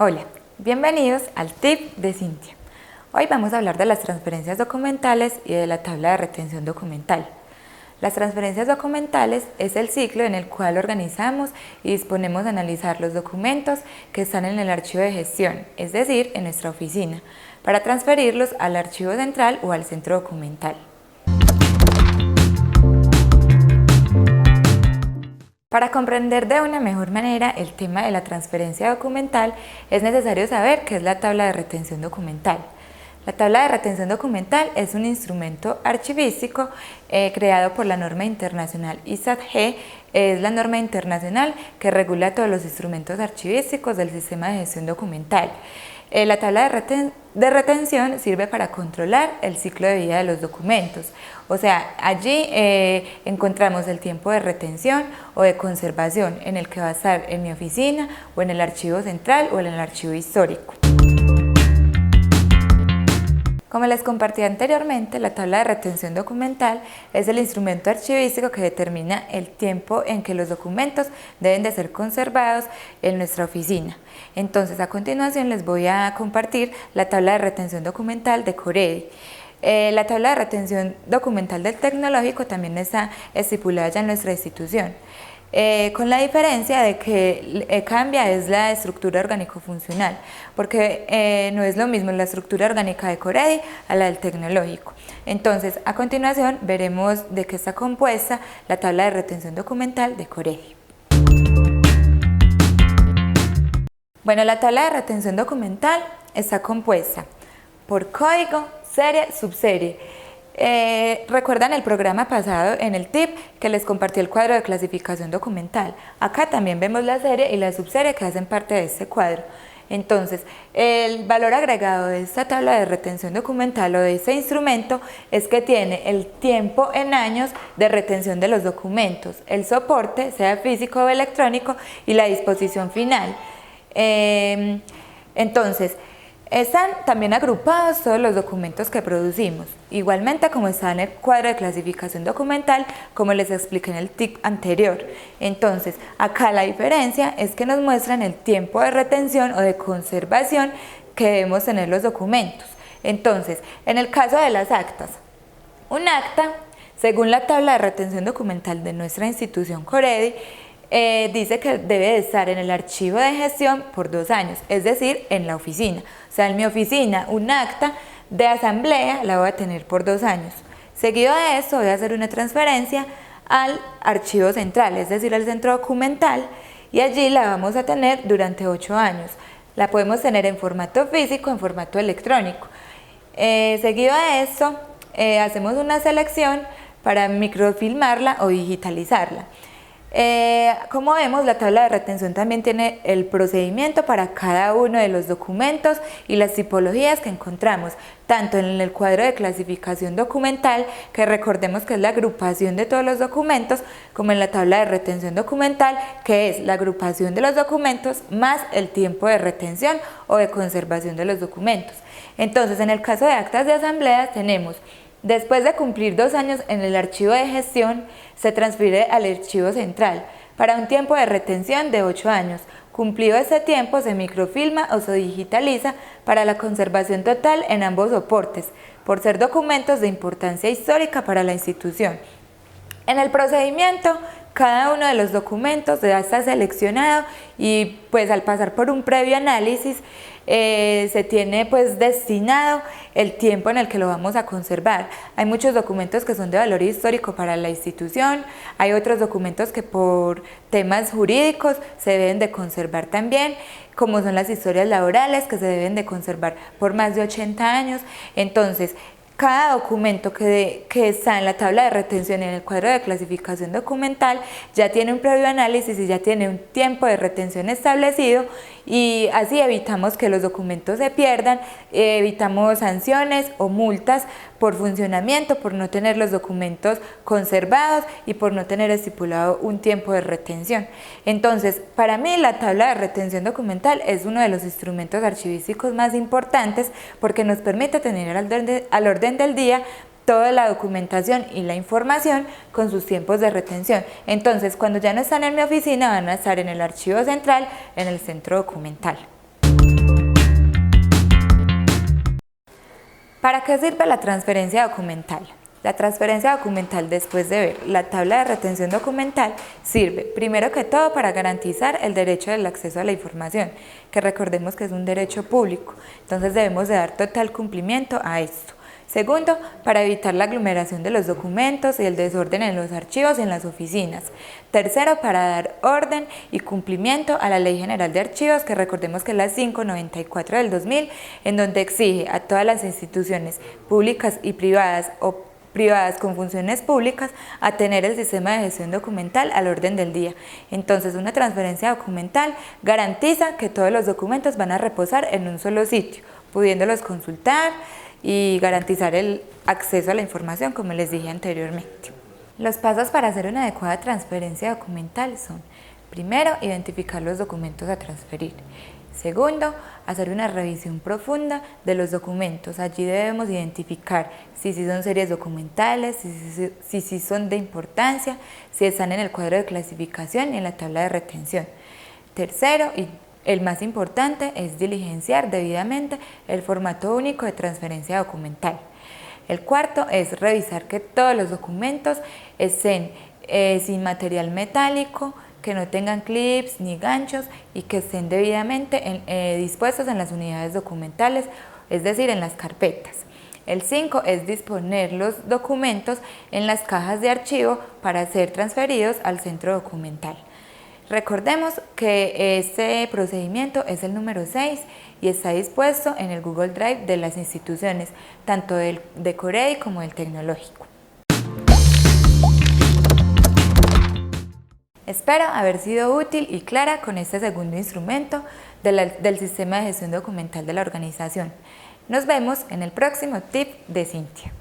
Hola, bienvenidos al tip de Cintia. Hoy vamos a hablar de las transferencias documentales y de la tabla de retención documental. Las transferencias documentales es el ciclo en el cual organizamos y disponemos de analizar los documentos que están en el archivo de gestión, es decir, en nuestra oficina, para transferirlos al archivo central o al centro documental. Para comprender de una mejor manera el tema de la transferencia documental, es necesario saber qué es la tabla de retención documental. La tabla de retención documental es un instrumento archivístico creado por la norma internacional ISAT-G, es la norma internacional que regula todos los instrumentos archivísticos del sistema de gestión documental. La tabla de retención sirve para controlar el ciclo de vida de los documentos. O sea, allí encontramos el tiempo de retención o de conservación en el que va a estar en mi oficina o en el archivo central o en el archivo histórico. Como les compartí anteriormente, la tabla de retención documental es el instrumento archivístico que determina el tiempo en que los documentos deben de ser conservados en nuestra oficina. Entonces, a continuación les voy a compartir la tabla de retención documental de Coredi. La tabla de retención documental del tecnológico también está estipulada ya en nuestra institución. Con la diferencia de que cambia es la estructura orgánico-funcional, porque no es lo mismo la estructura orgánica de Coredi a la del tecnológico. Entonces, a continuación veremos de qué está compuesta la tabla de retención documental de Coredi. Bueno, la tabla de retención documental está compuesta por código, serie, subserie. ¿Recuerdan el programa pasado en el tip que les compartí el cuadro de clasificación documental? Acá también vemos la serie y la subserie que hacen parte de este cuadro. Entonces, el valor agregado de esta tabla de retención documental o de este instrumento es que tiene el tiempo en años de retención de los documentos, el soporte, sea físico o electrónico, y la disposición final. Entonces, están también agrupados todos los documentos que producimos, igualmente como está en el cuadro de clasificación documental, como les expliqué en el tip anterior. Entonces, acá la diferencia es que nos muestran el tiempo de retención o de conservación que debemos tener los documentos. Entonces, en el caso de las actas, un acta, según la tabla de retención documental de nuestra institución Coredi, dice que debe de estar en el archivo de gestión por 2 años, es decir, en la oficina. O sea, en mi oficina, un acta de asamblea la voy a tener por 2 años. Seguido de eso, voy a hacer una transferencia al archivo central, es decir, al centro documental, y allí la vamos a tener durante 8 años. La podemos tener en formato físico, en formato electrónico. Seguido de eso, hacemos una selección para microfilmarla o digitalizarla. Como vemos, la tabla de retención también tiene el procedimiento para cada uno de los documentos y las tipologías que encontramos, tanto en el cuadro de clasificación documental, que recordemos que es la agrupación de todos los documentos, como en la tabla de retención documental, que es la agrupación de los documentos más el tiempo de retención o de conservación de los documentos. Entonces, en el caso de actas de asamblea tenemos: después de cumplir 2 años en el archivo de gestión, se transfiere al archivo central para un tiempo de retención de 8 años. Cumplido ese tiempo, se microfilma o se digitaliza para la conservación total en ambos soportes, por ser documentos de importancia histórica para la institución. En el procedimiento, cada uno de los documentos ya está seleccionado y pues al pasar por un previo análisis se tiene pues destinado el tiempo en el que lo vamos a conservar. Hay muchos documentos que son de valor histórico para la institución, hay otros documentos que por temas jurídicos se deben de conservar también, como son las historias laborales, que se deben de conservar por más de 80 años. Entonces, cada documento que está en la tabla de retención y en el cuadro de clasificación documental ya tiene un previo análisis y ya tiene un tiempo de retención establecido, y así evitamos que los documentos se pierdan, evitamos sanciones o multas por funcionamiento, por no tener los documentos conservados y por no tener estipulado un tiempo de retención. Entonces, para mí la tabla de retención documental es uno de los instrumentos archivísticos más importantes, porque nos permite tener al orden del día toda la documentación y la información con sus tiempos de retención. Entonces, cuando ya no están en mi oficina, van a estar en el archivo central, en el centro documental. ¿Para qué sirve la transferencia documental? La transferencia documental, después de ver la tabla de retención documental, sirve primero que todo para garantizar el derecho del acceso a la información, que recordemos que es un derecho público, entonces debemos de dar total cumplimiento a esto. Segundo, para evitar la aglomeración de los documentos y el desorden en los archivos y en las oficinas. Tercero, para dar orden y cumplimiento a la Ley General de Archivos, que recordemos que es la 594 del 2000, en donde exige a todas las instituciones públicas y privadas o privadas con funciones públicas a tener el sistema de gestión documental al orden del día. Entonces, una transferencia documental garantiza que todos los documentos van a reposar en un solo sitio, pudiéndolos consultar y garantizar el acceso a la información, como les dije anteriormente. Los pasos para hacer una adecuada transferencia documental son: primero, identificar los documentos a transferir. Segundo, hacer una revisión profunda de los documentos. Allí debemos identificar si son series documentales, si son de importancia, si están en el cuadro de clasificación y en la tabla de retención. Tercero, y el más importante, es diligenciar debidamente el formato único de transferencia documental. El cuarto es revisar que todos los documentos estén sin material metálico, que no tengan clips ni ganchos y que estén debidamente dispuestos en las unidades documentales, es decir, en las carpetas. El 5 es disponer los documentos en las cajas de archivo para ser transferidos al centro documental. Recordemos que este procedimiento es el número 6 y está dispuesto en el Google Drive de las instituciones, tanto de Coredi como del Tecnológico. Espero haber sido útil y clara con este segundo instrumento del sistema de gestión documental de la organización. Nos vemos en el próximo tip de Cintia.